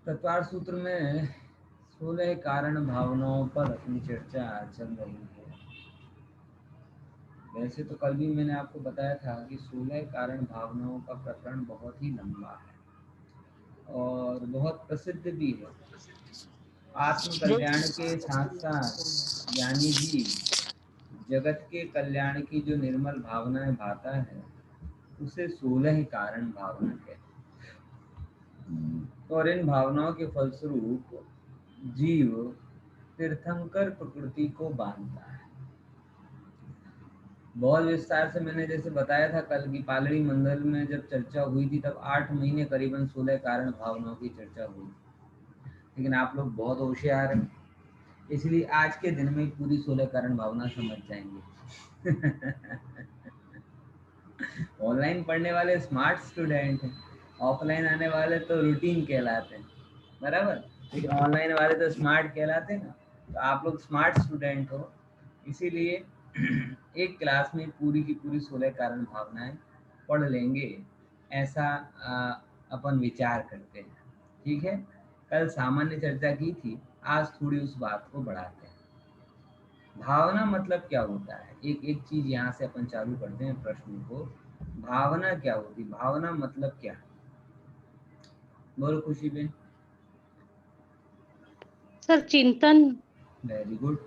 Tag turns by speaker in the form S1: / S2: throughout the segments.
S1: तत्वार सूत्र में 16 कारण भावनाओं पर अपनी चर्चा चल रही है। वैसे तो कल भी मैंने आपको बताया था कि 16 कारण भावनाओं का प्रकरण बहुत ही लंबा है और बहुत प्रसिद्ध भी है। आत्म कल्याण के साथ साथ ज्ञानी भी जगत के कल्याण की जो निर्मल भावनाएं भाता है उसे 16 कारण भावना कहते हैं। और इन भावनाओं के फलस्वरूप जीव तीर्थंकर प्रकृति को बांधता है। बहुत विस्तार से मैंने जैसे बताया था कल की पालड़ी मंडल में जब चर्चा हुई थी तब 8 महीने करीबन 16 कारण भावनाओं की चर्चा हुई। लेकिन आप लोग बहुत होशियार हैं, इसलिए आज के दिन में पूरी 16 कारण भावना समझ जाएंगे। ऑनलाइन पढ़ने वाले स्मार्ट स्टूडेंट हैं, ऑफलाइन आने वाले तो रूटीन कहलाते हैं, बराबर। लेकिन ऑनलाइन वाले तो स्मार्ट कहलाते हैं ना। तो आप लोग स्मार्ट स्टूडेंट हो, इसीलिए एक क्लास में पूरी की पूरी 16 कारण भावनाएं पढ़ लेंगे, ऐसा अपन विचार करते हैं। ठीक है, कल सामान्य चर्चा की थी, आज थोड़ी उस बात को बढ़ाते हैं। भावना मतलब क्या होता है, एक एक चीज यहाँ से अपन चालू करते हैं प्रश्न को। भावना क्या होती, भावना मतलब क्या? बोलो खुशी बेन।
S2: सर चिंतन।
S1: Very good.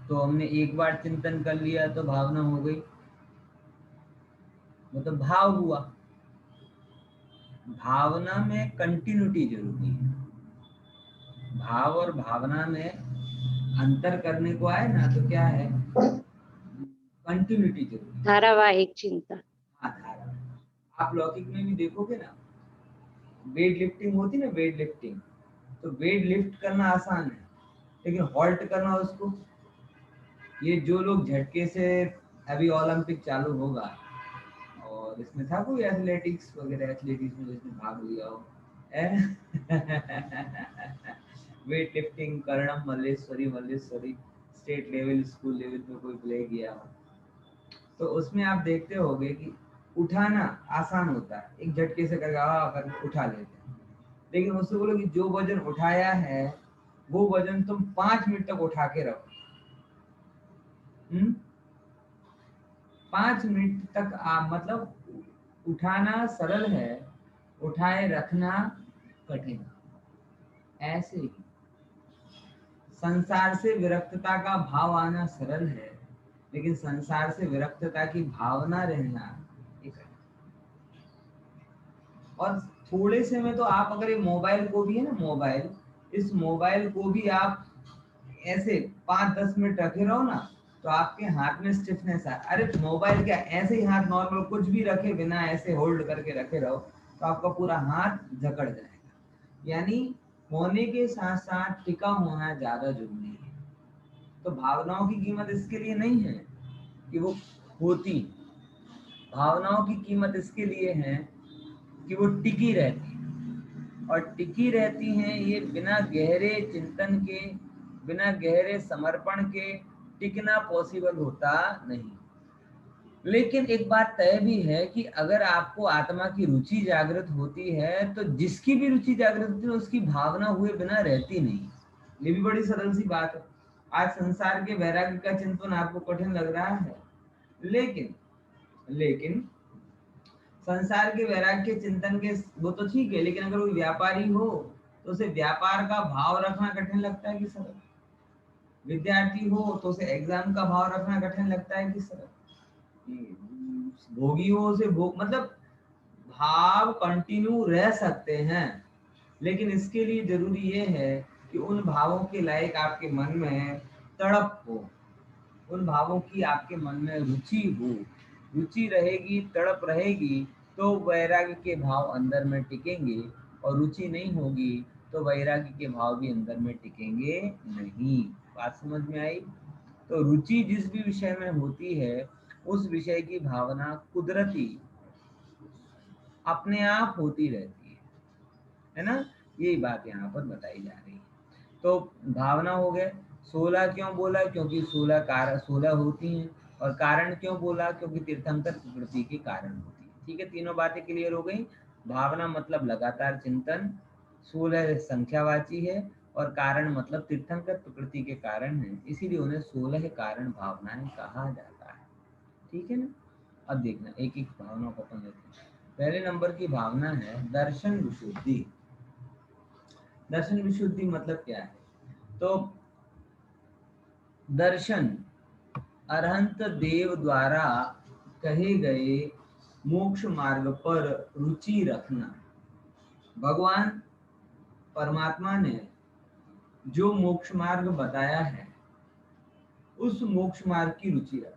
S1: तो हमने एक बार चिंतन कर लिया तो भावना हो गई, मतलब भाव हुआ। भावना में कंटिन्यूटी जरूरी है। भाव और भावना में अंतर करने को आए ना तो क्या है, कंटिन्यूटी जरूरी है।
S2: धारावाहिक चिंतन।
S1: हाँ, धारा। आप लौकिक में भी देखोगे ना, वेट लिफ्टिंग होती ना, वेट लिफ्टिंग, तो वेट लिफ्ट करना आसान है लेकिन हॉल्ट करना उसको, ये जो लोग झटके से, अभी ओलंपिक चालू होगा और इसमें था कोई एथलेटिक्स वगैरह, एथलेटिक्स में जिसने भाग लिया हो, weight lifting, Karnam Malleswari Malleswari, state level school level पे कोई प्ले किया हो, तो उसमें आप देखते होगे कि उठाना आसान होता है, एक झटके से करके उठा लेते हैं। लेकिन उससे बोलो कि जो वजन उठाया है वो वजन तुम 5 मिनट तक उठा के रखो। 5 मिनट तक मतलब उठाना सरल है, उठाए रखना कठिन। ऐसे ही संसार से विरक्तता का भाव आना सरल है, लेकिन संसार से विरक्तता की भावना रहना एक। और थोड़े से में तो आप अगर ये मोबाइल को भी है ना, मोबाइल, इस मोबाइल को भी आप ऐसे 5-10 मिनट रखे रहो ना तो आपके हाथ में स्टिफनेस है। अरे मोबाइल क्या, ऐसे ही हाथ नॉर्मल कुछ भी रखे बिना ऐसे होल्ड करके रखे रहो तो आपका पूरा हाथ जकड़ जाएगा। यानी होने के साथ साथ टिका होना ज्यादा जरूरी है। तो भावनाओं की कीमत इसके लिए नहीं है कि वो होती, भावनाओं की कीमत इसके लिए है कि वो टिकी रहती है। और टिकी रहती हैं ये बिना गहरे चिंतन के, बिना गहरे समर्पण के टिकना पॉसिबल होता नहीं। लेकिन एक बात तय भी है कि अगर आपको आत्मा की रुचि जागृत होती है तो जिसकी भी रुचि जागृत होती है उसकी भावना हुए बिना रहती नहीं। ये भी बड़ी सरल सी बात है। आज संसार के वैराग्य का चिंतन आपको कठिन लग रहा है, लेकिन लेकिन संसार के वैराग्य के चिंतन के वो तो ठीक है, लेकिन अगर वो व्यापारी हो तो उसे व्यापार का भाव रखना कठिन लगता है कि सरल? विद्यार्थी हो तो उसे एग्जाम का भाव रखना कठिन लगता है कि सरल? भोगी हो उसे भोग, मतलब भाव कंटिन्यू रह सकते हैं, लेकिन इसके लिए जरूरी ये है कि उन भावों के लायक आपके मन में तड़प हो, उन भावों की आपके मन में रुचि हो। रुचि रहेगी, तड़प रहेगी तो वैराग्य के भाव अंदर में टिकेंगे, और रुचि नहीं होगी तो वैराग्य के भाव भी अंदर में टिकेंगे नहीं। बात समझ में आई? तो रुचि जिस भी विषय में होती है उस विषय की भावना कुदरती अपने आप होती रहती है ना। यही बात यहाँ पर बताई जा रही है। तो भावना हो गए 16, क्यों बोला? क्योंकि 16 होती हैं और कारण क्यों बोला, क्योंकि तीर्थंकर प्रकृति के कारण होती है। ठीक है, तीनों बातें क्लियर हो गई। भावना मतलब लगातार चिंतन, 16 संख्यावाची है, और कारण मतलब तीर्थंकर प्रकृति के कारण है, इसीलिए उन्हें 16 कारण भावनाएं कहा जाता है। ठीक है ना। अब देखना एक एक भावना को अपन लेते हैं। पहले नंबर की भावना है दर्शन विशुद्धि। दर्शन विशुद्धि मतलब क्या है? तो दर्शन अरहंत देव द्वारा कहे गए मोक्ष मार्ग पर रुचि रखना। भगवान परमात्मा ने जो मोक्ष मार्ग बताया है उस मोक्ष मार्ग की रुचि रखना।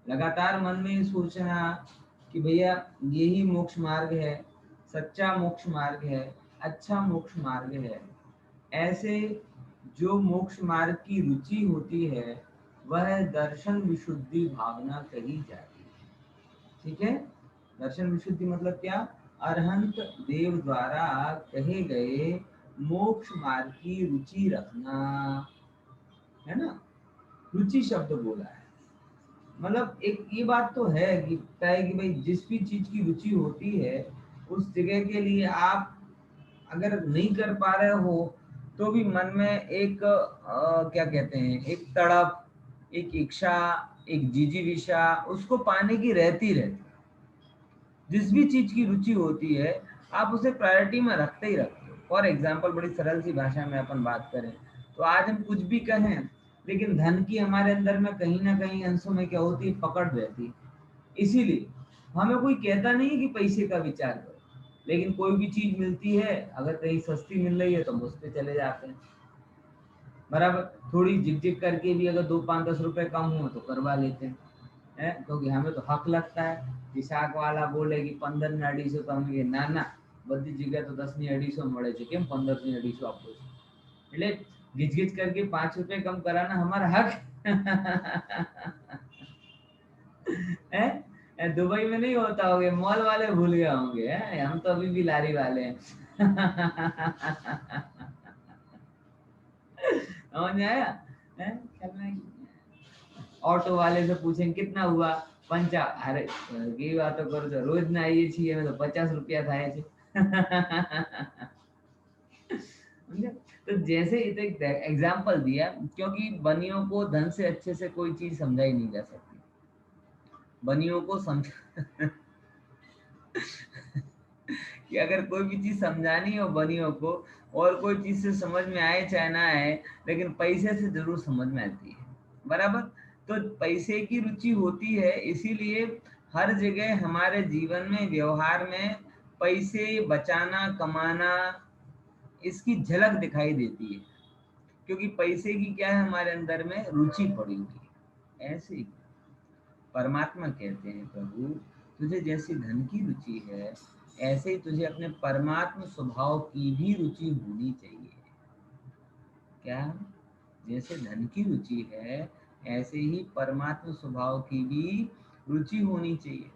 S1: लगातार मन में सोचना कि भैया यही मोक्ष मार्ग है, सच्चा मोक्ष मार्ग है, अच्छा मोक्ष मार्ग है। ऐसे जो मोक्ष मार्ग की रुचि होती है वह दर्शन विशुद्धि भावना कही जाती है। ठीक है। दर्शन विशुद्धि मतलब क्या? अरहंत देव द्वारा कहे गए मोक्ष मार्ग की रुचि रखना, है ना। रुचि शब्द बोला है, मतलब एक ये बात तो है कि तय कि भाई जिस भी चीज की रुचि होती है उस जगह के लिए आप अगर नहीं कर पा रहे हो तो भी मन में एक क्या कहते हैं, एक तड़प, एक इच्छा, एक जिजीविषा उसको पाने की रहती रहती। जिस भी चीज की रुचि होती है आप उसे प्रायोरिटी में रखते ही रखते हो। फॉर एग्जाम्पल, बड़ी सरल सी भाषा में अपन बात करें तो आज हम कुछ भी कहें लेकिन धन की हमारे अंदर में कहीं ना कहीं अंशों में क्या होती है, पकड़ रहती है। इसीलिए हमें कोई कहता नहीं है कि पैसे का विचार करो, लेकिन कोई भी चीज मिलती है अगर कहीं सस्ती मिल रही है तो हम उस पर चले जाते हैं। बराबर, थोड़ी झिकझिक करके भी अगर 2-5-10 रुपए कम हो तो करवा लेते हैं, क्योंकि हमें तो हक लगता है कि शाक वाला बोले कि 15 ने 250 तो हम ना ना बધી जगह तो 10 ની 250 મળે છે, કેમ 15 ની 250 આપો છો? એટલે ઘिच करके 5 रुपए कम कराना हमारा हक है। दुबई में नहीं होता होगे, मॉल वाले भूल गए होंगे, हम तो अभी भी लारी वाले हैं समझ आया है? ऑटो वाले से पूछें कितना हुआ, 50। अरे ये बात तो करो तो रोज ना आइए छे तो 50 रुपया थाय छे तो जैसे एक एग्जाम्पल दिया, क्योंकि बनियों को धन से अच्छे से कोई चीज समझाई नहीं जा सकती। बनियों को समझ कि अगर कोई भी चीज समझानी हो बनियों को, और कोई चीज से समझ में आए चाहे ना आए, लेकिन पैसे से जरूर समझ में आती है। बराबर, तो पैसे की रुचि होती है, इसीलिए हर जगह हमारे जीवन में, व्यवहार में पैसे बचाना, कमाना, इसकी झलक दिखाई देती है, क्योंकि पैसे की क्या है हमारे अंदर में रुचि पड़ी हुई है। ऐसे ही परमात्मा कहते हैं, प्रभु तुझे जैसी धन की रुचि है ऐसे ही तुझे अपने परमात्म स्वभाव की भी रुचि होनी चाहिए। क्या? जैसे धन की रुचि है ऐसे ही परमात्म स्वभाव की भी रुचि होनी चाहिए।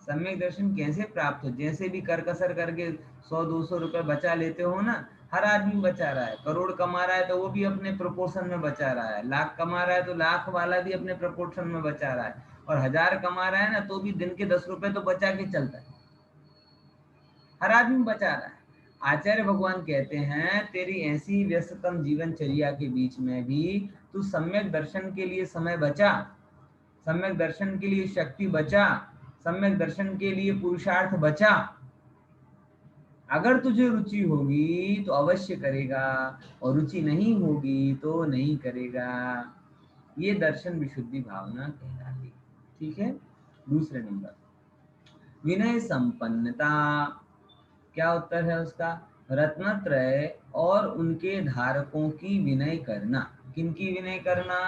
S1: सम्यक दर्शन कैसे प्राप्त हो? जैसे भी कर कसर करके 100-200 रुपए बचा लेते हो ना, हर आदमी बचा रहा है। करोड़ कमा रहा है तो वो भी अपने प्रोपोर्शन में बचा रहा है, लाख कमा रहा है तो लाख वाला भी अपने प्रोपोर्शन में बचा रहा है, और 1000 कमा रहा है ना तो भी दिन के 10 रुपए तो बचा के चलता है। हर आदमी बचा रहा है। आचार्य भगवान कहते हैं तेरी ऐसी व्यस्ततम जीवनचर्या के बीच में भी तू सम्यक दर्शन के लिए समय बचा, सम्यक दर्शन के लिए शक्ति बचा, सम्यक दर्शन के लिए पुरुषार्थ बचा। अगर तुझे रुचि होगी तो अवश्य करेगा, और रुचि नहीं होगी तो नहीं करेगा। ये दर्शन विशुद्धि भावना कहलाती है। ठीक है। दूसरे नंबर, विनय संपन्नता। क्या उत्तर है उसका? रत्नत्रय और उनके धारकों की विनय करना। किनकी विनय करना?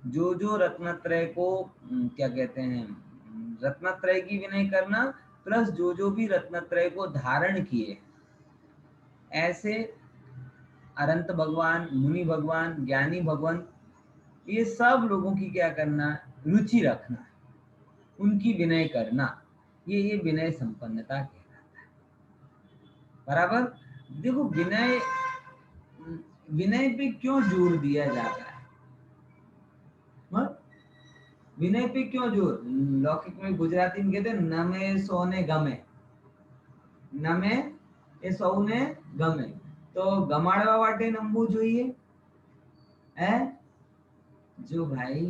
S1: जो रत्नत्रय को क्या कहते हैं, रत्नत्रय की विनय करना, प्लस जो भी रत्नत्रय को धारण किए, ऐसे अनंत भगवान, मुनि भगवान, ज्ञानी भगवान, ये सब लोगों की क्या करना? रुचि रखना, उनकी विनय करना। ये विनय संपन्नता कहलाता है। बराबर। देखो विनय पे क्यों जोर दिया जाता है? विनय पे क्यों जोर? लौकिक में गुजराती में कहते हैं नमे सोने गमे, नमे એ સૌને ગમે, તો ગમાડવા માટે નમવું જોઈએ હે? જો ભાઈ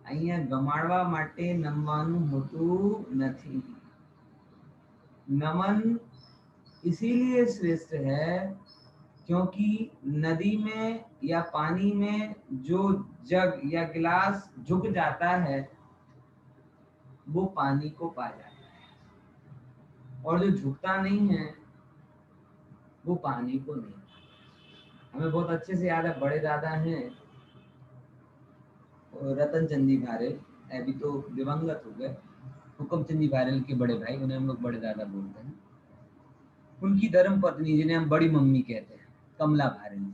S1: અહીંયા ગમાડવા માટે નમવાનું હોતું નથી. नमन इसीलिए श्रेष्ठ है क्योंकि नदी में या पानी में जो जग या गिलास झुक जाता है वो पानी को पा जाता है, और जो झुकता नहीं है वो पानी को नहीं. हमें बहुत अच्छे से याद है, बड़े दादा हैं रतन चंदी भारेल, अभी तो दिवंगत हो गए, हुक्म चंदी भारेल के बड़े भाई, उन्हें हम लोग बड़े दादा बोलते हैं. उनकी धर्म पत्नी जिन्हें हम बड़ी मम्मी कहते हैं, कमला भारेल जी,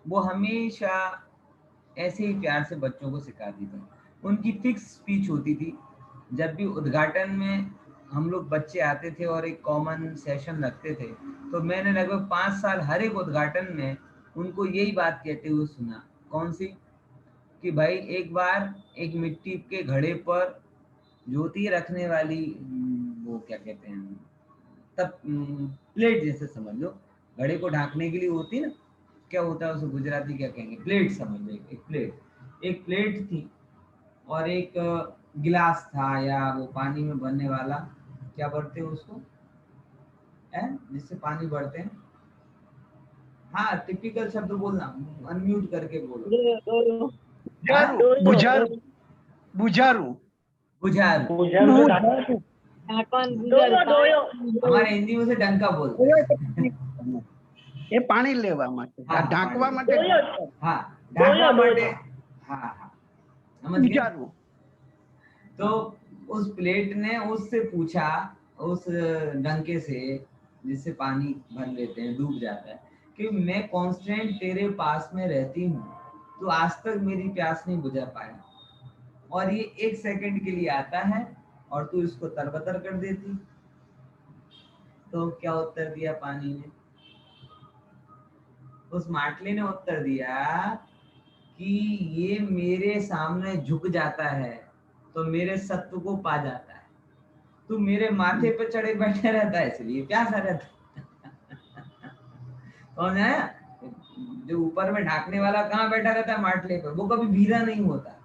S1: वो हमेशा ऐसे ही प्यार से बच्चों को सिखाती थी. उनकी फिक्स स्पीच होती थी. जब भी उद्घाटन में हम लोग बच्चे आते थे और एक कॉमन सेशन रखते थे, तो मैंने लगभग 5 साल हर एक उद्घाटन में उनको यही बात कहते हुए सुना. कौन सी? कि भाई एक बार एक मिट्टी के घड़े पर ज्योति रखने वाली, वो क्या कहते हैं तब, प्लेट जैसे समझ लो, घड़े को ढांकने के लिए होती है ना, क्या होता है उसे गुजराती क्या कहेंगे, प्लेट समझ लो. एक प्लेट थी और एक गिलास था, या वो पानी में भरने वाला, क्या भरते हैं उसको है जिससे पानी भरते हैं? हाँ टिपिकल शब्द बोलना, अनम्यूट करके बोलो.
S3: बुझारू. बुझारू.
S1: बुझारू. हमारे हिंदी में से डंका बोलते हैं.
S3: એ પાણી લેવા માટે, આ ઢાંકવા માટે.
S1: हाँ ढांकवा માટે. हाँ समझ गए.
S3: बुझारू.
S1: तो उस प्लेट ने उससे पूछा, उस डंके से जिससे पानी भर लेते हैं, डूब जाता है, कि मैं कांस्टेंट तेरे पास में रहती हूँ, तो आज तक मेरी प्यास नहीं बुझा पाया, और ये 1 सेकंड के लिए आता है और तू इसको तरबतर कर देती. तो क्या उत्तर दिया पानी ने? उस माटली ने उत्तर दिया कि ये मेरे सामने झुक जाता है तो मेरे सत्व को पा जाता है, तू मेरे माथे पे चढ़े बैठे रहता है इसलिए प्यासा रहता है. कौन है जो ऊपर में ढांकने वाला? कहाँ बैठा रहता है? माटले पे. वो कभी भीरा नहीं होता,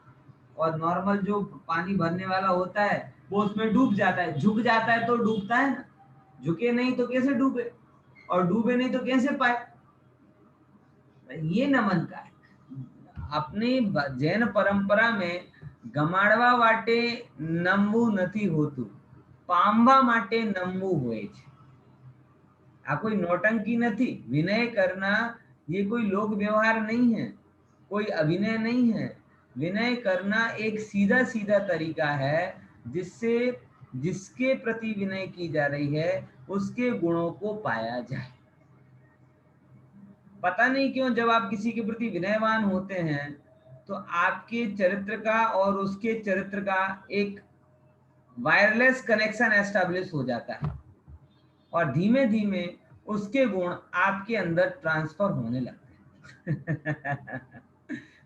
S1: और नॉर्मल जो पानी भरने वाला होता है वो उसमें डूब जाता है. झुक जाता है तो डूबता है ना, झुके नहीं तो कैसे डूबे, और डूबे नहीं तो कैसे पाए? ये नमन का है. अपनी जैन परंपरा में ગમાડવા માટે નમવું નથી હોતું, પામવા માટે નમવું હોય છે. આ કોઈ નોટંકી નથી. વિનય करना ये कोई लोक व्यवहार नहीं है, कोई अभिनय नहीं है. विनय करना एक सीधा सीधा तरीका है जिससे जिसके प्रति विनय की जा रही है उसके गुणों को पाया जाए. पता नहीं क्यों जब आप किसी के प्रति विनयवान होते हैं तो आपके चरित्र का और उसके चरित्र का एक वायरलेस कनेक्शन एस्टैब्लिश हो जाता है, और धीमे धीमे उसके गुण आपके अंदर ट्रांसफर होने लगते हैं.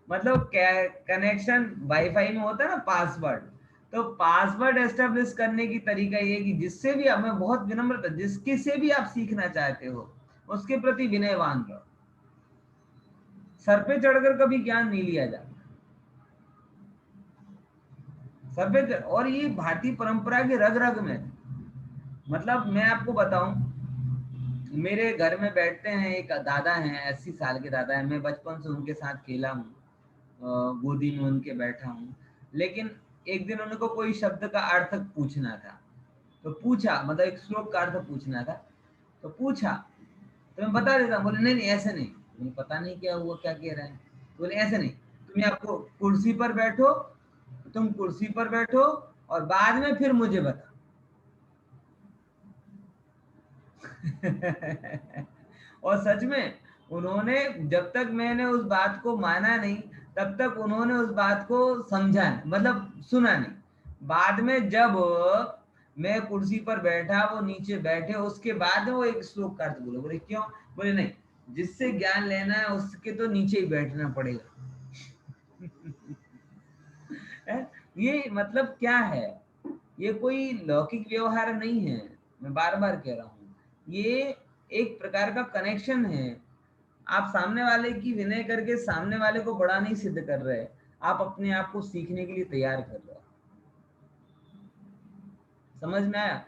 S1: मतलब कनेक्शन वाईफाई में होता है ना, पासवर्ड. तो पासवर्ड एस्टैब्लिश करने की तरीका ये कि जिससे भी, हमें बहुत विनम्रता, जिसके से भी आप सीखना चाहते हो उसके प्रति विनयवान रहो. सर पे चढ़कर कभी ज्ञान नहीं लिया जाता. सर पे, और ये भारतीय परंपरा के रग रग में. मतलब मैं आपको बताऊं, मेरे घर में बैठते हैं एक दादा हैं, 80 साल के दादा हैं. मैं बचपन से उनके साथ खेला हूँ, गोदी में उनके बैठा हूँ. लेकिन एक दिन उनको कोई शब्द का अर्थ पूछना था, तो पूछा, मतलब एक श्लोक का अर्थ पूछना था, तो पूछा, तो मैं बता देता. बोले नहीं ऐसे नहीं. मुझे पता नहीं क्या हुआ, क्या कह रहे हैं. बोले ऐसे नहीं, तुम आपको कुर्सी पर बैठो, तुम कुर्सी पर बैठो और बाद में फिर मुझे बता. और सच में उन्होंने, जब तक मैंने उस बात को माना नहीं तब तक उन्होंने उस बात को समझा नहीं, मतलब सुना नहीं. बाद में जब मैं कुर्सी पर बैठा, वो नीचे बैठे, उसके बाद वो एक श्लोक का अर्थ बोले. बोले क्यों? बोले नहीं, जिससे ज्ञान लेना है उसके तो नीचे ही बैठना पड़ेगा. ये मतलब क्या है, ये कोई लौकिक व्यवहार नहीं है, मैं बार बार कह रहा हूँ, ये एक प्रकार का कनेक्शन है। आप सामने वाले की विनय करके सामने वाले को बड़ा नहीं सिद्ध कर रहे, आप अपने आप को सीखने के लिए तैयार कर रहे हो। समझ में आया?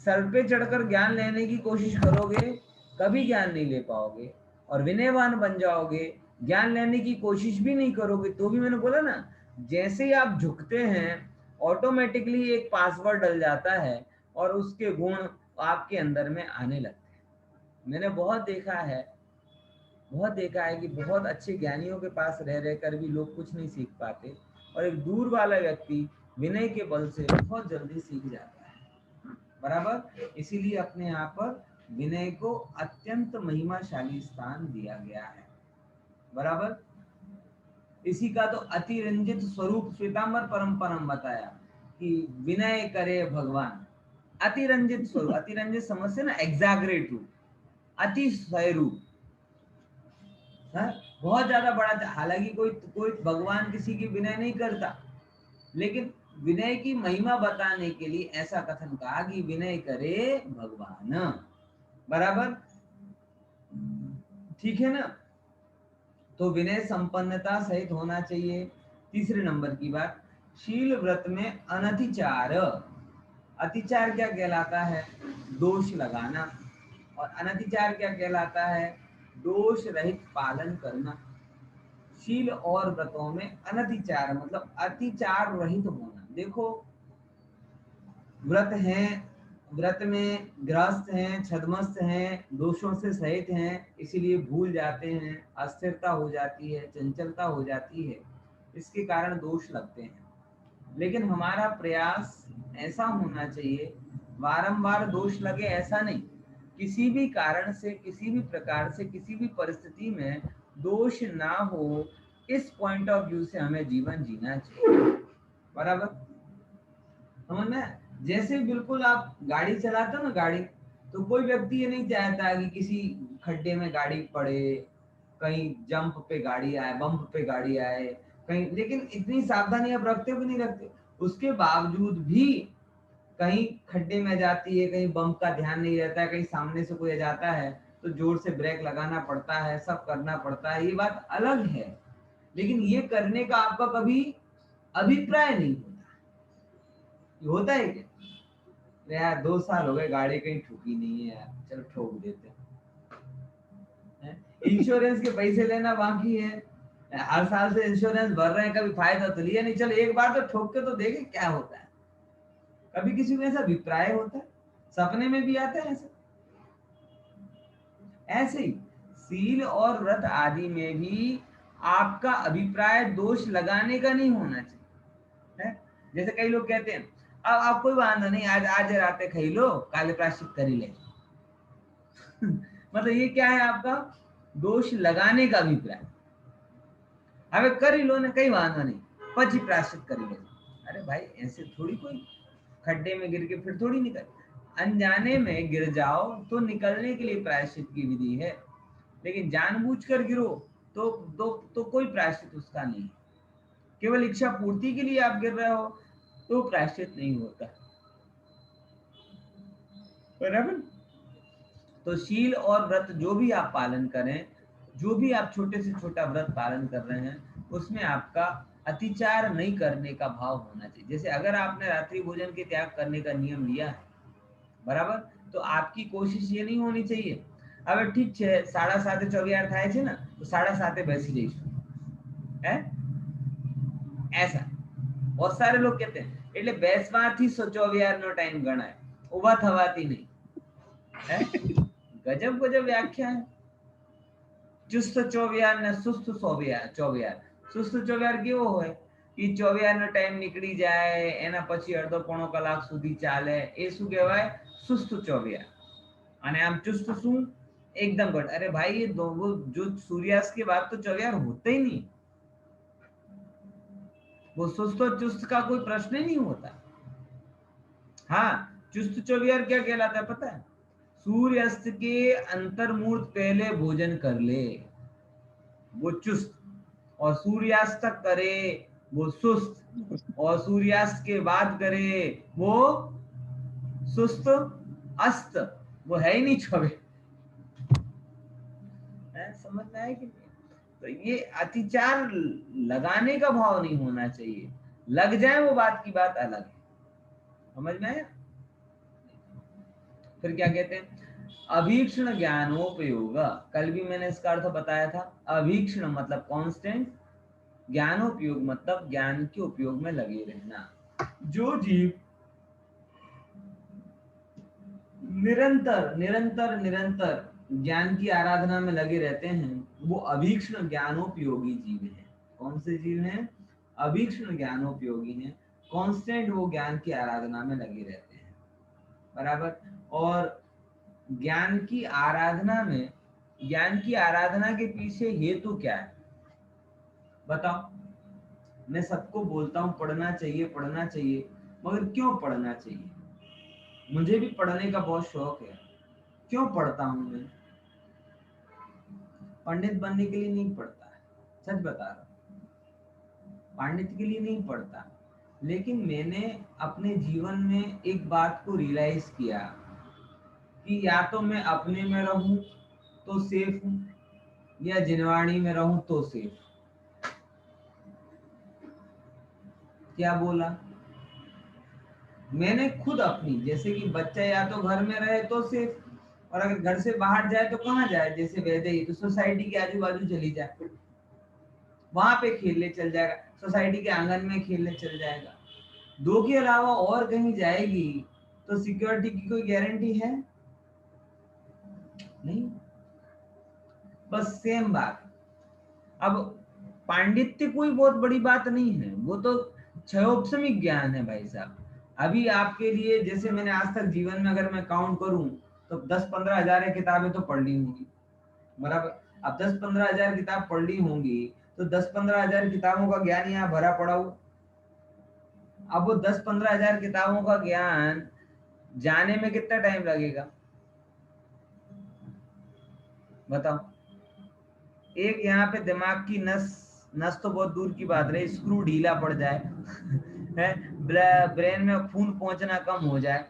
S1: सर पे चढ़कर ज्ञान लेने की कोशिश करोगे, कभी ज्ञान नहीं ले पाओगे, और विनयवान बन जाओगे, ज्ञान लेने की कोशिश भी नहीं करोगे तो भी, मैंने बोला ना, जैसे ही आप झुकते हैं ऑटोमेटिकली एक पासवर्ड डल जाता है और उसके गुण आपके अंदर में आने लगते हैं। मैंने बहुत देखा है कि बहुत अच्छे ज्ञानियों के पास रह रहकर भी लोग कुछ नहीं सीख पाते, और एक दूर वाला व्यक्ति विनय के बल से बहुत जल्दी सीख जाता है। बराबर, इसीलिए अपने यहाँ पर विनय को अत्यंत महिमाशाली स्थान दिया गया है। बराबर, इसी का तो अतिरंजित स्वरूप श्वेतांबर परम बताया कि विनय करे भगवान। अतिरंजित स्वरूप, अतिरंजित समझते ना, एग्जैगरेट रूप, अतिशय रूप, बहुत ज्यादा बड़ा। हालांकि कोई भगवान किसी की विनय नहीं करता, लेकिन विनय की महिमा बताने के लिए ऐसा कथन कहा कि विनय करे भगवान। बराबर, ठीक है ना? तो विनय संपन्नता सहित होना चाहिए। तीसरे नंबर की बात, शील व्रत में अनतिचार। अतिचार क्या कहलाता है? दोष लगाना। और अनतिचार क्या कहलाता है? दोष रहित पालन करना। शील और व्रतों में अनतिचार मतलब अतिचार रहित होना। देखो, व्रत हैं, व्रत में गृहस्थ हैं, छद्मस्थ हैं, दोषों से सहित हैं, इसीलिए भूल जाते हैं, अस्थिरता हो जाती है, चंचलता हो जाती है, इसके कारण दोष लगते हैं। लेकिन हमारा प्रयास ऐसा होना चाहिए, बारंबार दोष लगे ऐसा नहीं, किसी भी कारण से, किसी भी प्रकार से, किसी भी परिस्थिति में दोष ना हो, इस पॉइंट ऑफ व्यू से हमें जीवन जीना चाहिए। बराबर, समझ में? जैसे बिल्कुल आप गाड़ी चलाते हो ना, गाड़ी, तो कोई व्यक्ति ये नहीं चाहता कि किसी खड्डे में गाड़ी पड़े, कहीं जंप पे गाड़ी आए, बम्प पे गाड़ी आए कहीं, लेकिन इतनी सावधानी आप रखते हो कि नहीं रखते? उसके बावजूद भी कहीं खड्डे में जाती है, कहीं बम्प का ध्यान नहीं रहता है, कहीं सामने से कोई जाता है तो जोर से ब्रेक लगाना पड़ता है, सब करना पड़ता है, ये बात अलग है। लेकिन ये करने का आपका कभी अभिप्राय नहीं होता है क्या? यार 2 साल हो गए गाड़ी कहीं ठुकी नहीं है यार, चलो ठोक देते हैं। इंश्योरेंस के पैसे लेना बाकी है, हर साल से इंश्योरेंस भर रहे हैं, कभी फायदा तो लिया नहीं, चलो एक बार तो ठोक के तो देखें क्या होता है। कभी किसी को ऐसा अभिप्राय होता है? सपने में भी आता है ऐसा? ऐसे ही सील और व्रत आदि में भी आपका अभिप्राय दोष लगाने का नहीं होना चाहिए है? जैसे कई लोग कहते हैं, अब आप कोई बात नहीं, आज रात खाई लो, काले प्राश्चित करी ले। मतलब ये क्या है? आपका दोष लगाने का अभिप्राय। अब करी लो ना, कई बात नहीं, पची प्राश्चित करी ले। अरे भाई, ऐसे थोड़ी कोई खड्डे में गिर के फिर थोड़ी निकल, अनजाने में गिर जाओ तो निकलने के लिए प्रायश्चित की विधि है, लेकिन जानबूझकर गिरो तो कोई प्रायश्चित उसका नहीं। केवल इच्छा पूर्ति के लिए आप गिर रहे हो तो प्रायश्चित नहीं होता। बराबर, तो शील और व्रत जो भी आप पालन करें, जो भी आप छोटे से छोटा व्रत पालन कर रहे हैं, उसमें आपका अतिचार नहीं करने का भाव होना चाहिए। जैसे अगर आपने रात्रि भोजन के त्याग करने का नियम लिया है, बराबर, तो आपकी कोशिश ये नहीं होनी चाहिए, अब ठीक है 7:30 ચોવિયાર થાય છે ને તો 7:30 બેસી જઈશું, है ऐसा बहुत सारे लोग कहते हैं, એટલે બેસવાથી ચોવિયાર નો टाइम ગણાય, ઊભા થવાથી नहीं है। गजब गजब व्याख्या है। चुस्त ચોવિયાર ને સુસ્ત ચોવિયાર। સુસ્ત ચોવિયાર કેવો હોય कि ચોવિયાર નો टाइम નીકળી જાય, એના પછી અડધો પોણો કલાક સુધી ચાલે, એ શું કહેવાય? સુસ્ત ચોવિયાર। અને આમ ચુસ્ત શું? एकदम गुड। अरे भाई, ये वो जो सूर्यास्त के बाद तो चौवियार होते ही नहीं, वो सुस्त और चुस्त का कोई प्रश्न ही नहीं होता। हाँ, चुस्त चौवियार क्या कहलाता है पता है? सूर्यास्त के अंतर्मुहूर्त पहले भोजन कर ले, वो चुस्त, और सूर्यास्त तक करे वो सुस्त, और सूर्यास्त के बाद करे वो सुस्त अस्त, वो है ही नहीं छवे। समझ में आया कि नहीं? तो ये अतिचार लगाने का भाव नहीं होना चाहिए, लग जाए वो बात की बात अलग है। समझ में आया? फिर क्या कहते हैं, अभीक्षण ज्ञानोपयोग, कल भी मैंने इसका अर्थ बताया था। अभीक्षण मतलब कांस्टेंट, ज्ञानोपयोग मतलब ज्ञान के उपयोग में लगे रहना। जो जीव निरंतर निरंतर निरंतर ज्ञान की आराधना में लगे रहते हैं, वो अभीक्षण ज्ञानोपयोगी जीव हैं। कौन से जीव हैं? अभीक्षण ज्ञानोपयोगी हैं, कांस्टेंट वो ज्ञान की आराधना में लगे रहते हैं। बराबर। और ज्ञान की आराधना में, ज्ञान की आराधना के पीछे हेतु क्या है बताओ? मैं सबको बोलता हूँ पढ़ना चाहिए पढ़ना चाहिए, मगर क्यों पढ़ना चाहिए? मुझे भी पढ़ने का बहुत शौक है। क्यों पढ़ता हूँ मैं? पंडित बनने के लिए नहीं पढ़ता है, सच बता रहा हूँ, पंडित के लिए नहीं पढ़ता। लेकिन मैंने अपने जीवन में एक बात को रियलाइज किया कि या तो मैं अपने में रहूं तो सेफ हूं, या जिनवाणी में रहूं तो सेफ। क्या बोला? मैंने खुद अपनी, जैसे कि बच्चा या तो घर में रहे तो सेफ, और अगर घर से बाहर जाए तो कहाँ जाए? जैसे वैदे तो सोसाइटी के आजू बाजू चली जाए, वहां पे खेलने चल जाएगा, सोसाइटी के आंगन में खेलने चल जाएगा। दो के अलावा और कहीं जाएगी तो सिक्योरिटी की कोई गारंटी है? नहीं। बस सेम बात। अब पांडित्य कोई बहुत बड़ी बात नहीं है, वो तो क्षयोपशमिक ज्ञान है भाई साहब। अभी आपके लिए, जैसे मैंने आज तक जीवन में अगर मैं काउंट करूं तो 10-15 हजार किताबें तो पढ़ ली होंगी। बराबर। अब 10-15 हजार किताब पढ़ ली होंगी तो 10-15 हजार किताबों का ज्ञान यहाँ भरा पड़ा हो। अब वो 10-15 हजार किताबों का ज्ञान जाने में कितना टाइम लगेगा बताओ? एक यहाँ पे दिमाग की नस, नस तो बहुत दूर की बात रही, स्क्रू ढीला पड़ जाए है, ब्रेन में खून पहुंचना कम हो जाए,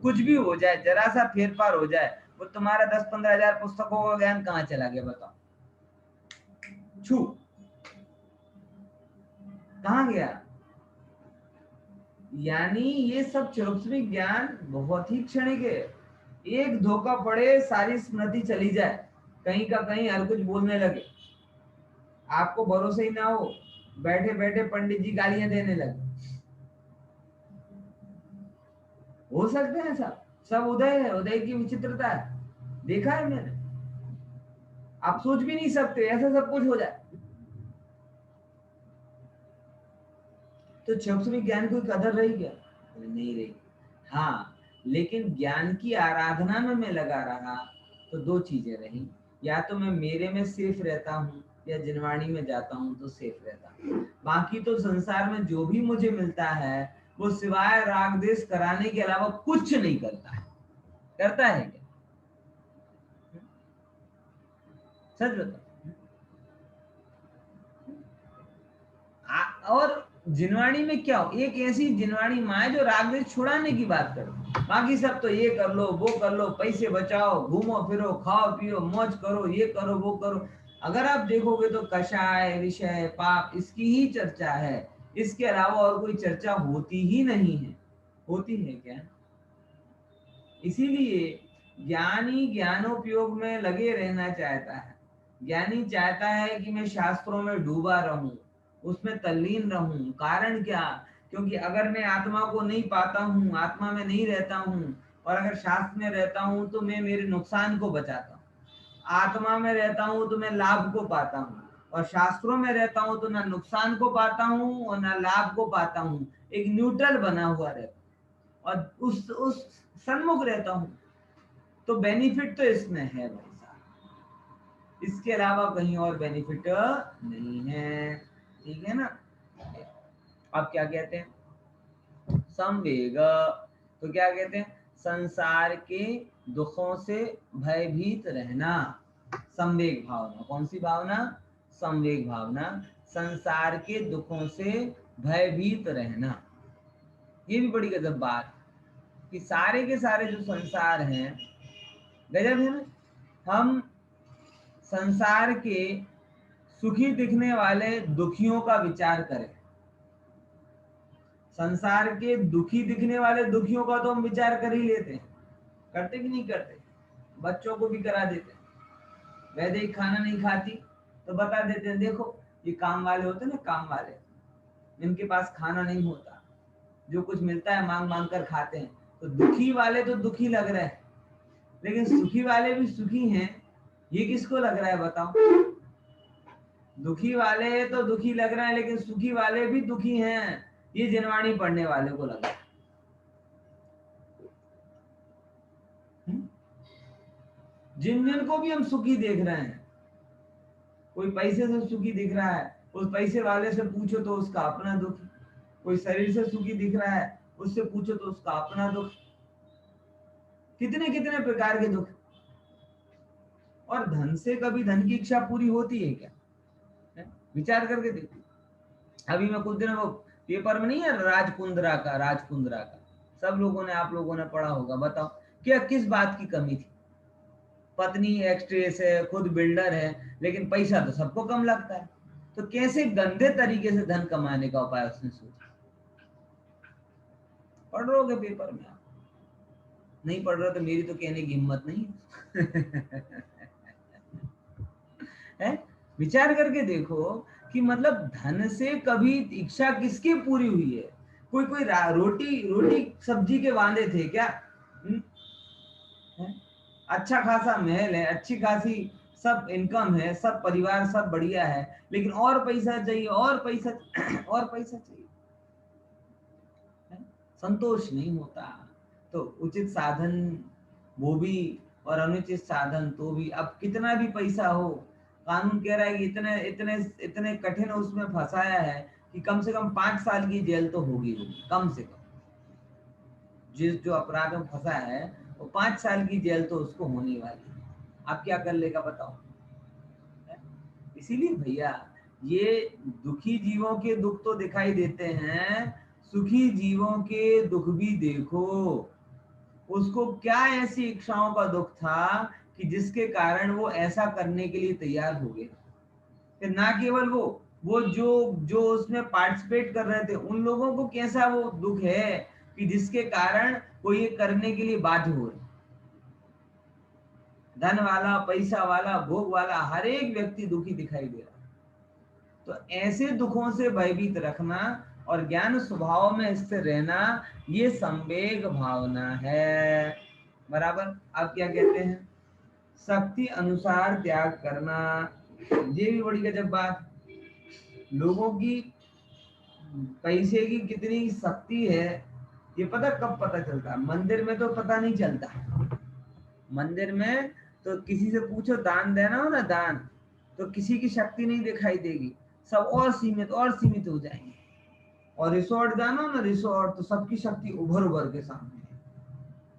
S1: कुछ भी हो जाए, जरा सा फेरफार हो जाए, वो तुम्हारा 10-15 हजार पुस्तकों का ज्ञान कहाँ चला गया बताओ? छू, कहाँ गया? यानी ये सब क्षणिक ज्ञान बहुत ही क्षणिक है। एक धोखा पड़े, सारी स्मृति चली जाए, कहीं का कहीं हर कुछ बोलने लगे, आपको भरोसा ही ना हो, बैठे बैठे पंडित जी गालियां देने लगे। हो सकते हैं सब, सब उदय है, उदय की विचित्रता है, देखा है मैंने। आप सोच भी नहीं सकते ऐसा सब कुछ हो जाए। तो क्षणिक ज्ञान कोई कदर रही क्या? नहीं रही। हाँ, लेकिन ज्ञान की आराधना में मैं लगा रहा तो दो चीजें रही, या तो मैं मेरे में सेफ रहता हूँ, या जिनवाणी में जाता हूँ तो सेफ रहता हूँ। बाकी तो संसार में जो भी मुझे मिलता है वो सिवाय राग द्वेष कराने के अलावा कुछ नहीं करता है। करता है क्या? सच बता। और जिनवाणी में क्या हो, एक ऐसी जिनवाणी माँ है जो राग द्वेष छुड़ाने की बात करती, बाकी सब तो ये कर लो वो कर लो, पैसे बचाओ, घूमो फिरो, खाओ पियो, मौज करो, ये करो वो करो। अगर आप देखोगे तो कषाय, विषय, पाप, इसकी ही चर्चा है, इसके अलावा और कोई चर्चा होती ही नहीं है। होती है क्या? इसीलिए ज्ञानी ज्ञानोपयोग में लगे रहना चाहता है। ज्ञानी चाहता है कि मैं शास्त्रों में डूबा रहूं, उसमें तल्लीन रहूं। कारण क्या? क्योंकि अगर मैं आत्मा को नहीं पाता हूं, आत्मा में नहीं रहता हूं, और अगर शास्त्र में रहता हूं तो मैं मेरे नुकसान को बचाता हूं, आत्मा में रहता हूं तो मैं लाभ को पाता हूं, और शास्त्रों में रहता हूं तो ना नुकसान को पाता हूं और ना लाभ को पाता हूं। एक न्यूट्रल बना हुआ रहता हूं और उस सन्मुख रहता हूं। तो बेनिफिट तो इसमें है भाई साहब, इसके अलावा कहीं और बेनिफिट नहीं है। ठीक है ना? अब क्या कहते हैं? संवेग। तो क्या कहते हैं? संसार के दुखों से भयभीत रहना। संवेग भावना, कौन सी भावना? संवेग भावना। संसार के दुखों से भयभीत रहना। ये भी बड़ी गजब बात कि सारे के सारे जो संसार हैं, गजब है ना। हम संसार के सुखी दिखने वाले दुखियों का विचार करें, संसार के दुखी दिखने वाले दुखियों का तो हम विचार कर ही लेते हैं, करते कि नहीं करते? बच्चों को भी करा देते हैं, वैदिक खाना नहीं खाती तो बता देते हैं, देखो ये काम वाले होते हैं ना, काम वाले, इनके पास खाना नहीं होता, जो कुछ मिलता है मांग मांग कर खाते हैं। तो दुखी वाले तो दुखी लग रहे हैं, लेकिन सुखी वाले भी सुखी हैं, ये किसको लग रहा है बताओ? दुखी वाले तो दुखी लग रहे हैं, लेकिन सुखी वाले भी दुखी हैं, ये जिनवाणी पढ़ने वाले को लग रहा है। जिन जिन को भी हम सुखी देख रहे हैं, कोई पैसे से सुखी दिख रहा है, उस पैसे वाले से पूछो तो उसका अपना दुख, कोई शरीर से सुखी दिख रहा है, उससे पूछो तो उसका अपना दुख, कितने कितने प्रकार के दुख। और धन से कभी धन की इच्छा पूरी होती है क्या? विचार करके देखो। अभी मैं कुछ दिन वो पेपर में नहीं है राजकुंद्रा का, सब लोगों ने, आप लोगों ने पढ़ा होगा, बताओ क्या किस बात की कमी थी? पत्नी एक्ट्रेस है, खुद बिल्डर है, लेकिन पैसा तो सबको कम लगता है, तो कैसे गंदे तरीके से धन कमाने का उपाय उसने सोचा। पढ़ रहे पेपर में? आप नहीं पढ़ रहे तो मेरी तो कहने की हिम्मत नहीं है। विचार करके देखो कि मतलब धन से कभी इच्छा किसकी पूरी हुई है? कोई कोई रोटी सब्जी के वांदे थे क्या? अच्छा खासा महल है, अच्छी खासी सब इनकम है, सब परिवार सब बढ़िया है, लेकिन और पैसा चाहिए, और पैसा और पैसा चाहिए, संतोष नहीं होता। तो उचित साधन वो भी और अनुचित साधन तो भी। अब कितना भी पैसा हो, कानून कह रहा है कि इतने इतने इतने कठिन उसमें फंसाया है कि कम से कम 5 साल की जेल तो होगी, कम से कम। जिस जो अपराध में फंसा है वो 5 साल की जेल तो उसको होने वाली है। आप क्या कर लेगा बताओ? इसीलिए भैया ये दुखी जीवों के दुख तो दिखाई देते हैं, सुखी जीवों के दुख भी देखो। उसको क्या ऐसी इच्छाओं का दुख था कि जिसके कारण वो ऐसा करने के लिए तैयार हो गए। फिर ना केवल वो जो जो उसमें पार्टिसिपेट कर रहे थे उन लोगों को कैसा वो दुख है कि जिसके कारण वो ये करने के लिए बाध्य हो रहे। धन वाला, पैसा वाला, भोग वाला, हर एक व्यक्ति दुखी दिखाई दे रहा। तो ऐसे दुखों से भयभीत रखना और ज्ञान स्वभाव में स्थिर रहना, ये संवेग भावना है। बराबर? आप क्या कहते हैं? शक्ति अनुसार त्याग करना, ये भी बड़ी गजब बात। लोगों की पैसे की कितनी शक्ति है ये पता कब पता चलता? मंदिर में तो पता नहीं चलता। मंदिर में तो किसी से पूछो, दान देना हो ना, दान, तो किसी की शक्ति नहीं दिखाई देगी, सब और सीमित हो जाएंगे। और रिसोर्ट जाना हो ना, रिसोर्ट, तो सबकी शक्ति उभर उभर के सामने है।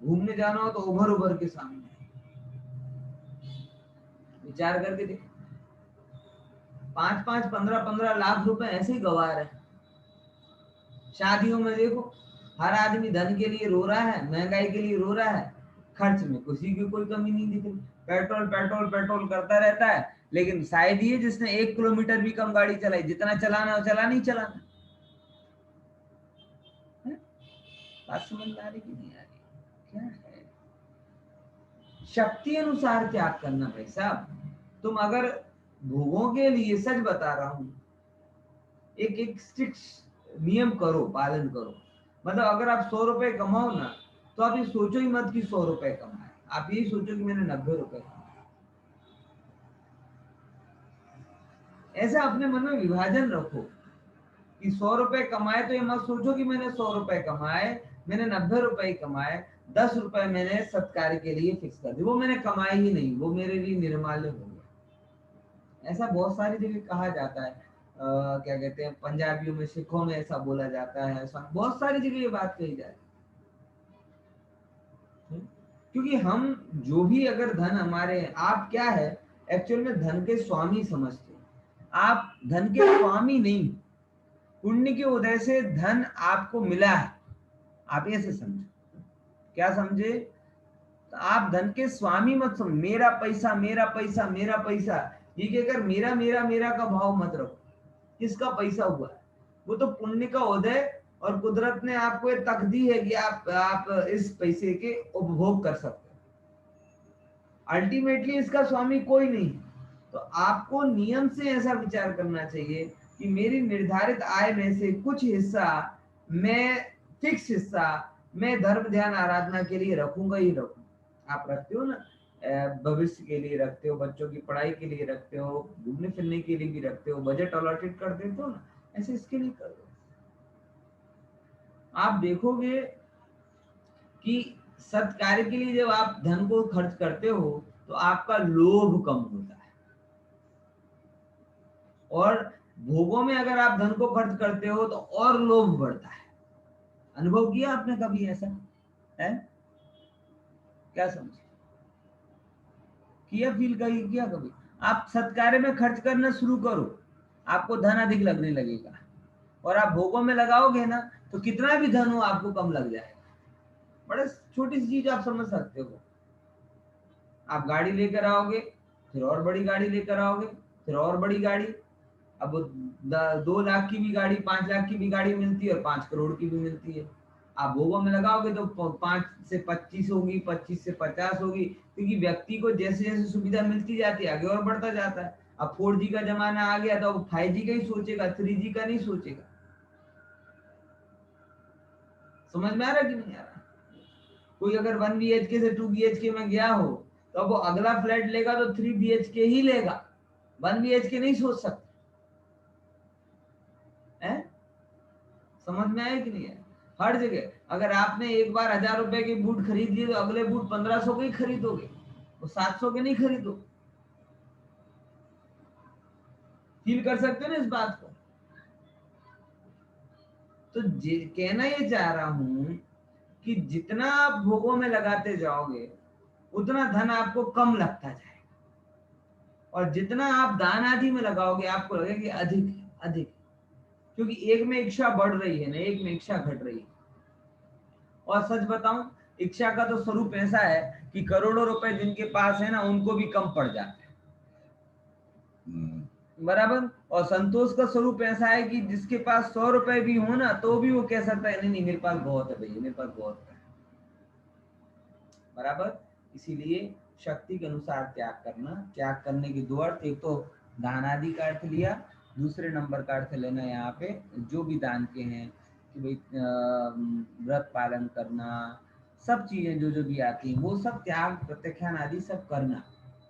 S1: घूमने जाना हो तो उभर उभर के सामने है। विचार करके देखो, 5-5, 15-15 लाख रुपए ऐसे ही गवा रहे हैं। शादियों में देखो, हर आदमी धन के लिए रो रहा है, महंगाई के लिए रो रहा है, खर्च में किसी की कोई कमी नहीं दिख रही। पेट्रोल पेट्रोल पेट्रोल करता रहता है, लेकिन शायद ये जिसने 1 किलोमीटर भी कम गाड़ी चलाई, जितना चलाना है चला नहीं चलाना। बात समझ में आ रही कि नहीं आ रही? क्या है शक्ति अनुसार त्याग करना? भाई साहब, तुम अगर भोगों के लिए, सच बता रहा हूं, एक स्ट्रिक्ट नियम करो, पालन करो। मतलब अगर आप 100 रुपए कमाओ ना, तो आप ये सोचो ही मत कि 100 रुपए कमाए, आप यही सोचो कि मैंने 90 रुपए कमाए। ऐसा अपने मन में विभाजन रखो कि 100 रुपए कमाए तो ये मत सोचो कि मैंने 100 रुपए कमाए, मैंने 90 रुपए कमाए, 10 रुपए मैंने सत्कार के लिए फिक्स कर दिए, वो मैंने कमाए ही नहीं, वो मेरे लिए निर्माल्य हो गया। ऐसा बहुत सारी जगह कहा जाता है। क्या कहते हैं, पंजाबियों में, सिखों में ऐसा बोला जाता है, ऐसा बहुत सारी जगह ये बात कही जाती है। क्योंकि हम जो भी, अगर धन हमारे, आप क्या है एक्चुअल में धन के स्वामी समझते हैं। आप धन के स्वामी नहीं, पुण्य के उदय से धन आपको मिला है, आप ऐसे समझो। क्या समझे? तो आप धन के स्वामी मत समझो, मेरा पैसा मेरा पैसा मेरा पैसा, ये कहकर मेरा मेरा मेरा का भाव मत रखो। किसका पैसा हुआ है? वो तो पुण्य का उदय, और कुदरत ने आपको ये तक दी है कि आप इस पैसे के उपभोग कर सकते हो। अल्टीमेटली इसका स्वामी कोई नहीं। तो आपको नियम से ऐसा विचार करना चाहिए कि मेरी निर्धारित आय में से कुछ हिस्सा, मैं फिक्स हिस्सा मैं धर्म ध्यान आराधना के लिए रखूंगा ही रखूंगा। आप रखते हो ना, भविष्य के लिए रखते हो, बच्चों की पढ़ाई के लिए रखते हो, घूमने फिरने के लिए भी रखते हो, बजट अलॉटेड कर देते हो ना, ऐसे इसके लिए करो। आप देखोगे कि सत् कार्य के लिए जब आप धन को खर्च करते हो तो आपका लोभ कम होता है, और भोगों में अगर आप धन को खर्च करते हो तो और लोभ बढ़ता है। अनुभव किया आपने कभी ऐसा है? क्या समझे? किया, फील किया कभी? आप सत्कार्य में खर्च करना शुरू करो, आपको धन अधिक लगने लगेगा, और आप भोगों में लगाओगे ना तो कितना भी धन हो आपको कम लग जाएगा। बड़े छोटी सी चीज आप समझ सकते हो। आप गाड़ी लेकर आओगे, फिर और बड़ी गाड़ी लेकर आओगे, फिर और बड़ी गाड़ी। अब 2 लाख की भी गाड़ी, 5 लाख की भी गाड़ी मिलती है, और 5 करोड़ की भी मिलती है। आप भोगों में लगाओगे तो 5 से 25 होगी, 25 से 50 होगी, क्योंकि व्यक्ति को जैसे जैसे सुविधा मिलती जाती है आगे और बढ़ता जाता है। अब 4G का जमाना आ गया तो अब 5G का ही सोचेगा, 3G का नहीं सोचेगा। समझ में आ रहा कि नहीं आ रहा? कोई अगर 1 BHK से 2 BHK में गया हो तो अब वो अगला फ्लैट लेगा तो 3 BHK ही लेगा, 1 BHK नहीं सोच सकता है। समझ में आया कि नहीं है? हर जगह अगर आपने एक बार 1000 रुपए के बूट खरीद लिए तो अगले बूट 1500 के ही खरीदोगे, वो 700 के नहीं खरीदो। फील कर सकते हो ना इस बात को? तो कहना ये चाह रहा हूं कि जितना आप भोगों में लगाते जाओगे उतना धन आपको कम लगता जाएगा, और जितना आप दान आदि में लगाओगे आपको लगेगा कि अधिक अधिक, क्योंकि एक में इच्छा बढ़ रही है ना, एक में इच्छा घट रही है। और सच बताऊं, इच्छा का तो स्वरूप ऐसा है कि करोड़ों रुपए जिनके पास है ना उनको भी कम पड़ जाता है, बराबर। और संतोष का स्वरूप ऐसा है कि जिसके पास 100 रुपए भी हो ना तो भी वो कह सकता है नहीं नहीं मेरे पास बहुत है भैया, मेरे पास बहुत है, बराबर। इसीलिए शक्ति के अनुसार त्याग करना। त्याग करने के 2 अर्थ, एक तो दान आदि का अर्थ लिया, दूसरे नंबर का अर्थ लेना यहाँ पे जो भी दान के हैं कि भाई व्रत पालन करना, सब चीजें जो जो भी आती हैं वो सब त्याग प्रत्याख्यान आदि सब करना,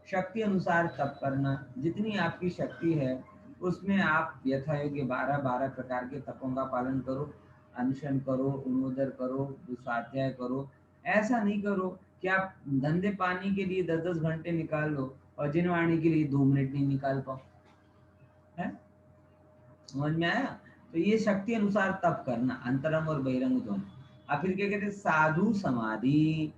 S1: शक्ति अनुसार तप करना। जितनी आपकी शक्ति है उसमें आप यथा योग्य 12 प्रकार के तपों का पालन करो, अनशन करो, उन्नोदर करो, स्वाध्याय करो। ऐसा नहीं करो कि आप धंधे पानी के लिए 10-10 घंटे निकाल लो और जिनवाणी के लिए 2 मिनट नहीं निकाल पाओ, है? समझ में आया? तो ये शक्ति अनुसार तप करना, अंतरंग और बहिरंग दोनों। अब फिर क्या कहते हैं? साधु समाधि।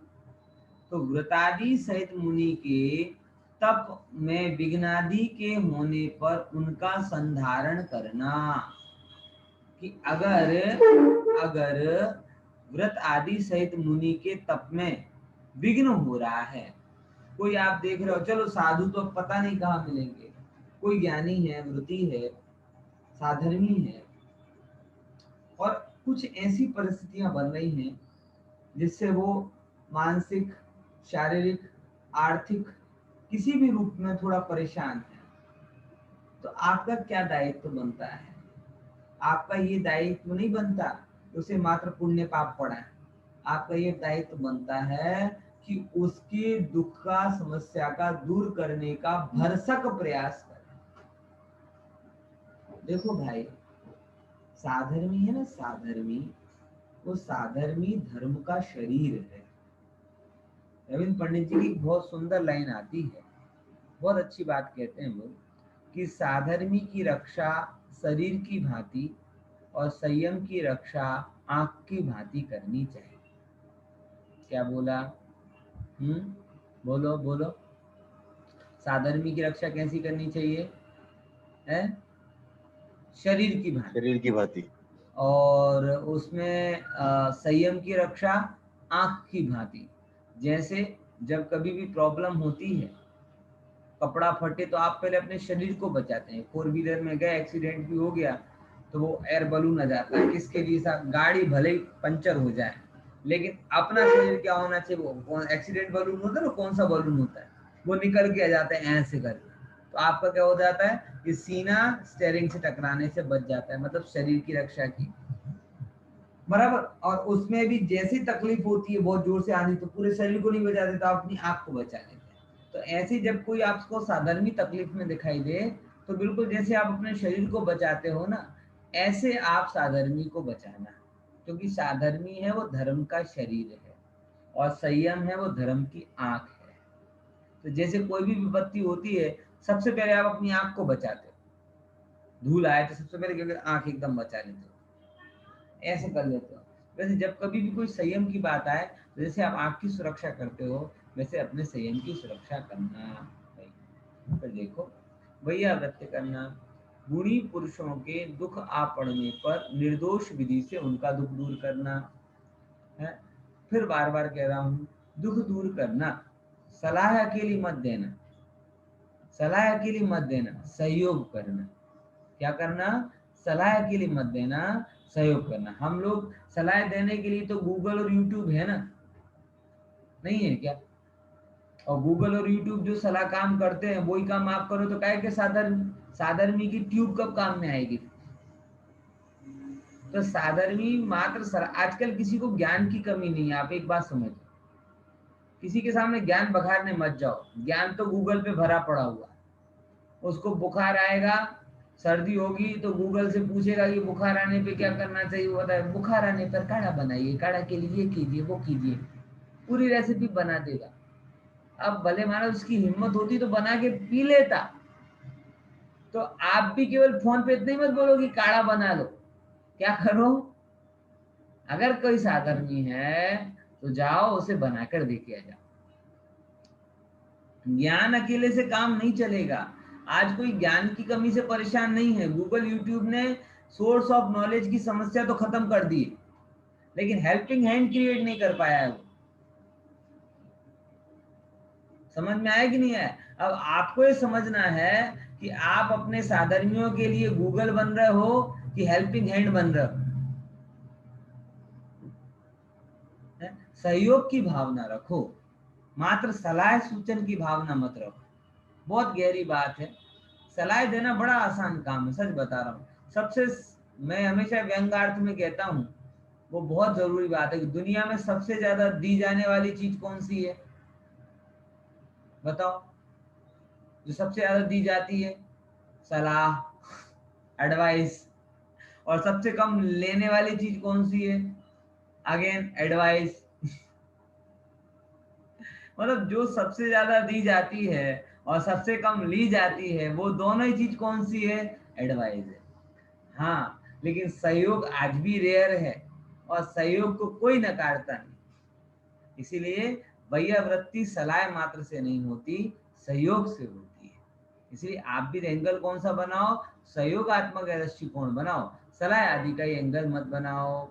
S1: तो व्रतादि सहित मुनि के तप में विघ्नादि के होने पर उनका संधारण करना, कि अगर व्रत आदि सहित मुनि के तप में विघ्न हो रहा है, कोई आप देख रहे हो, चलो साधु तो पता नहीं कहाँ मिलेंगे, कोई ज्ञानी है, व्रती है, साधर्मी है, और कुछ ऐसी परिस्थितियां बन रही हैं जिससे वो मानसिक, शारीरिक, आर्थिक किसी भी रूप में थोड़ा परेशान है, तो आपका क्या दायित्व बनता है? आपका ये दायित्व नहीं बनता उसे मात्र पुण्य पाप पड़ा है। आपका ये दायित्व बनता है कि उसके दुख का, समस्या का दूर करने का भरसक प्रयास करें। देखो भाई, साधर्मी है ना, साधर्मी, वो साधर्मी धर्म का शरीर है। रविंद्र पंडित जी की बहुत सुंदर लाइन आती है, बहुत अच्छी बात कहते हैं वो, कि साधर्मी की रक्षा शरीर की भांति और संयम की रक्षा आंख की भांति करनी चाहिए। क्या बोला? बोलो बोलो। साधर्मी की रक्षा कैसी करनी चाहिए? है शरीर की भांति।
S4: शरीर की भांति।
S1: और उसमें संयम की रक्षा आंख की भांति। जैसे जब कभी भी प्रॉब्लम होती है, कपड़ा फटे, तो आप पहले अपने शरीर को बचाते हैं। 4 व्हीलर में गए, एक्सीडेंट भी हो गया तो वो एयर बलून आ जाता है। किसके लिए? साहब, गाड़ी भले ही पंचर हो जाए, लेकिन अपना शरीर क्या होना चाहिए? वो एक्सीडेंट बलून होता है ना, कौन सा बलून होता है, वो निकल के आ जाता है ऐसे करके। तो आपका क्या हो जाता है कि सीना स्टीयरिंग से टकराने से बच जाता है, मतलब शरीर की रक्षा की, बराबर। और उसमें भी जैसी तकलीफ होती है, बहुत जोर से आनी, तो पूरे शरीर को नहीं बचा देता, आप अपनी आंख को बचा लेते हैं। तो ऐसी जब कोई आपको साधर्मी तकलीफ में दिखाई दे, तो बिल्कुल जैसे आप अपने शरीर को बचाते हो ना, ऐसे आप साधर्मी को बचाना, क्योंकि साधर्मी है वो धर्म का शरीर है और संयम है वो धर्म की आंख है। तो जैसे कोई भी विपत्ति होती है, सबसे पहले आप अपनी आंख को बचाते हो। धूल आए तो सबसे पहले क्या, आंख एकदम बचा लेते हो, ऐसे कर लेते हो। वैसे जब कभी भी कोई संयम की बात आए, तो जैसे आप आंख की सुरक्षा करते हो, वैसे अपने संयम की सुरक्षा करना। फिर देखो, भैया वृत्य करना, गुणी पुरुषों के दुख आ पड़ने पर निर्दोष विधि से उनका दुख दूर करना है। फिर बार बार कह रहा हूं, दुख दूर करना, सलाह अकेली मत देना, सलाह अकेली मत देना, सहयोग करना। क्या करना? सलाह अकेली मत देना, सहयोग करना। हम लोग सलाह देने के लिए तो गूगल और यूट्यूब है ना, नहीं है क्या? और गूगल और यूट्यूब जो सलाह काम करते हैं, वही काम आप करो, तो काहे के साधर्मी की ट्यूब कब काम में आएगी? तो साधर्मी मात्र आजकल किसी को ज्ञान की कमी नहीं है। आप एक बात समझो, किसी के सामने ज्ञान बखारने मत जाओ। ज्ञान तो गूगल पे भरा पड़ा हुआ, उसको बुखार आएगा, सर्दी होगी, तो गूगल से पूछेगा कि बुखार आने पे क्या करना चाहिए, वो बताए बुखार आने पर काढ़ा बनाइए, काढ़ा के लिए ये कीजिए, वो कीजिए, पूरी रेसिपी बना देगा। अब भले मानो उसकी हिम्मत होती तो बना के पी लेता। तो आप भी केवल फोन पे इतना ही मत बोलो कि काढ़ा बना लो, क्या करो? अगर कोई साधर्मी है तो जाओ उसे बनाकर देके आ जाओ। ज्ञान अकेले से काम नहीं चलेगा। आज कोई ज्ञान की कमी से परेशान नहीं है। गूगल यूट्यूब ने सोर्स ऑफ नॉलेज की समस्या तो खत्म कर दी, लेकिन हेल्पिंग हैंड क्रिएट नहीं कर पाया है वो। समझ में आया कि नहीं है? अब आपको ये समझना है कि आप अपने साधर्मियों के लिए गूगल बन रहे हो कि हेल्पिंग हैंड बन रहे हो। सहयोग की भावना रखो, मात्र सलाह सूचन की भावना मत रखो। बहुत गहरी बात है। सलाह देना बड़ा आसान काम है, सच बता रहा हूँ। सबसे, मैं हमेशा व्यंग्यार्थ में कहता हूँ, वो बहुत जरूरी बात है कि दुनिया में सबसे ज्यादा दी जाने वाली चीज कौन सी है? बताओ, जो सबसे ज्यादा दी जाती है? सलाह, एडवाइस। और सबसे कम लेने वाली चीज कौन सी है? Again advice. मतलब जो सबसे ज्यादा दी जाती है और सबसे कम ली जाती है, वो दोनों ही चीज कौन सी है? एडवाइस है। हाँ, लेकिन सहयोग आज भी रेयर है और सहयोग को कोई नकारता नहीं। इसीलिए भैया वृत्ति सलाह मात्र से नहीं होती, सहयोग से होती है। इसलिए आप भी एंगल कौन सा बनाओ? सहयोगात्मक दृष्टिकोण बनाओ, सलाह आदि का एंगल मत बनाओ।